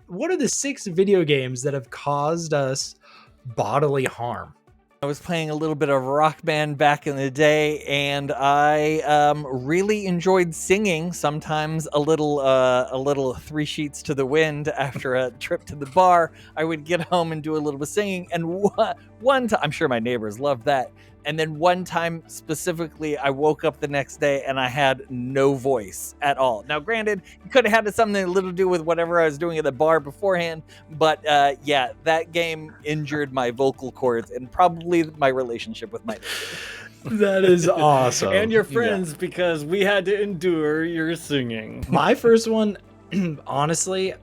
what are the 6 video games that have caused us bodily harm? I was playing a little bit of Rock Band back in the day, and I really enjoyed singing. Sometimes a little 3 sheets to the wind after a trip to the bar. I would get home and do a little bit of singing. And one time, I'm sure my neighbors loved that. And then one time specifically, I woke up the next day and I had no voice at all. Now, granted, it could have had something a little to do with whatever I was doing at the bar beforehand, but yeah, that game injured my vocal cords and probably my relationship with my neighbor. That is awesome. And your friends, because we had to endure your singing. My first one, honestly,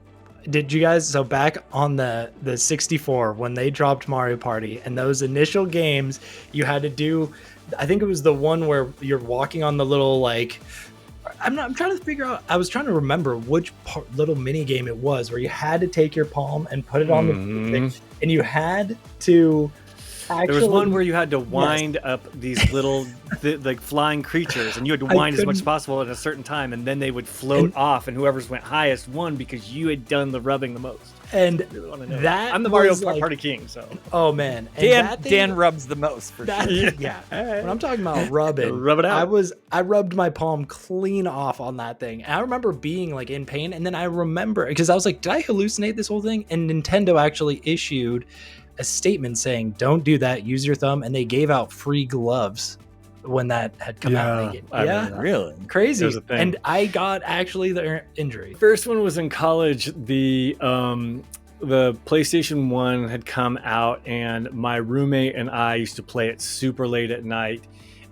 did you guys, so back on the 64 when they dropped Mario Party and those initial games, you had to do, I think it was the one where you're walking on the little, like, I'm trying to figure out, I was trying to remember which little mini game it was where you had to take your palm and put it on the stick, and you had to actually, there was one where you had to wind up these little like flying creatures, and you had to wind as much as possible at a certain time, and then they would float off, and whoever's went highest won because you had done the rubbing the most. And really that I'm the Mario Party king, so. Oh man, and Dan rubs the most for sure. Yeah. When I'm talking about rubbing, rub it out. I rubbed my palm clean off on that thing. And I remember being like in pain, and then I remember because I was like, did I hallucinate this whole thing? And Nintendo actually issued a statement saying, don't do that, use your thumb, and they gave out free gloves when that had come out. Really crazy. And I got actually the injury. First one was in college. The PlayStation 1 had come out, and my roommate and I used to play it super late at night,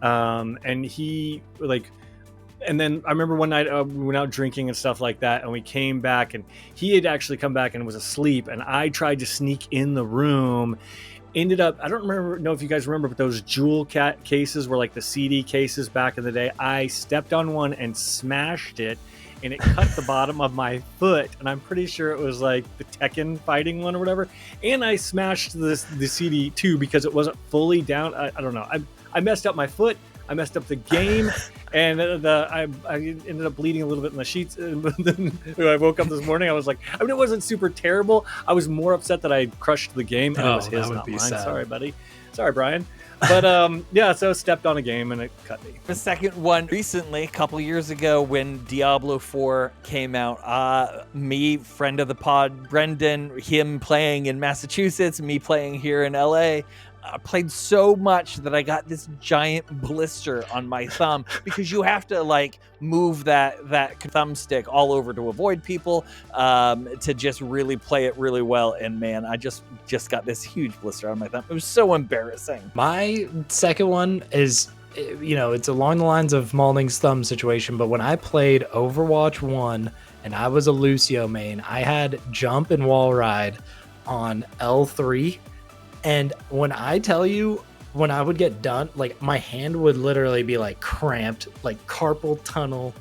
and he like, and then I remember one night we went out drinking and stuff like that, and we came back, and he had actually come back and was asleep, and I tried to sneak in the room. Ended up, I don't know if you guys remember, but those jewel cases were like the CD cases back in the day. I stepped on one and smashed it, and it cut the bottom of my foot, and I'm pretty sure it was like the Tekken fighting one or whatever. And I smashed the CD too because it wasn't fully down. I don't know. I messed up my foot. I messed up the game, and I ended up bleeding a little bit in the sheets. And then when I woke up this morning, I was like, I mean, it wasn't super terrible. I was more upset that I crushed the game, and it was his, not mine. Sad. Sorry, buddy. Sorry, Brian. But yeah, so stepped on a game and it cut me. The second one recently, a couple years ago, when Diablo IV came out, me, friend of the pod, Brendan, him playing in Massachusetts, me playing here in LA. I played so much that I got this giant blister on my thumb because you have to like move that thumbstick all over to avoid people to just really play it really well. And man, I just got this huge blister on my thumb. It was so embarrassing. My second one is, you know, it's along the lines of Maulding's thumb situation, but when I played Overwatch 1 and I was a Lucio main, I had jump and wall ride on L3. And when I tell you, when I would get done, like my hand would literally be like cramped, like carpal tunnel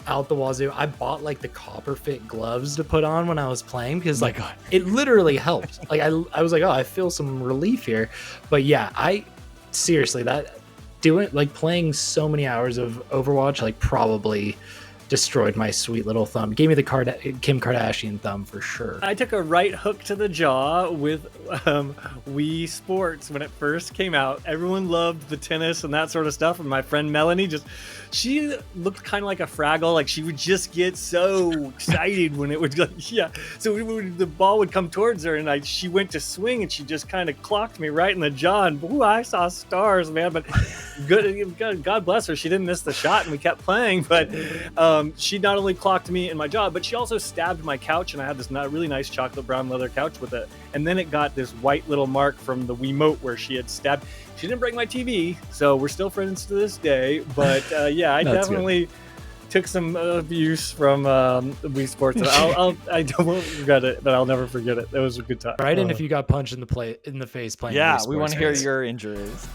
out the wazoo. I bought like the copper fit gloves to put on when I was playing because like it literally helped. Like I was like, oh, I feel some relief here. But yeah, I seriously, that doing like playing so many hours of Overwatch like probably destroyed my sweet little thumb. Gave me the Kim Kardashian thumb for sure. I took a right hook to the jaw with Wii Sports when it first came out. Everyone loved the tennis and that sort of stuff. And my friend Melanie she looked kind of like a Fraggle. Like she would just get so excited when it would, like, yeah. So the ball would come towards her, and she went to swing, and she just kind of clocked me right in the jaw. And ooh, I saw stars, man. But God bless her, she didn't miss the shot, and we kept playing. But she not only clocked me in my jaw, but she also stabbed my couch, and I had this really nice chocolate brown leather couch with it. And then it got this white little mark from the Wiimote where she had stabbed. She didn't break my TV, so we're still friends to this day. But yeah, I definitely took some abuse from Wii Sports. I won't regret it, but I'll never forget it. That was a good time. Right, and if you got punched in the face playing, yeah, Wii we want to hear games. your injuries.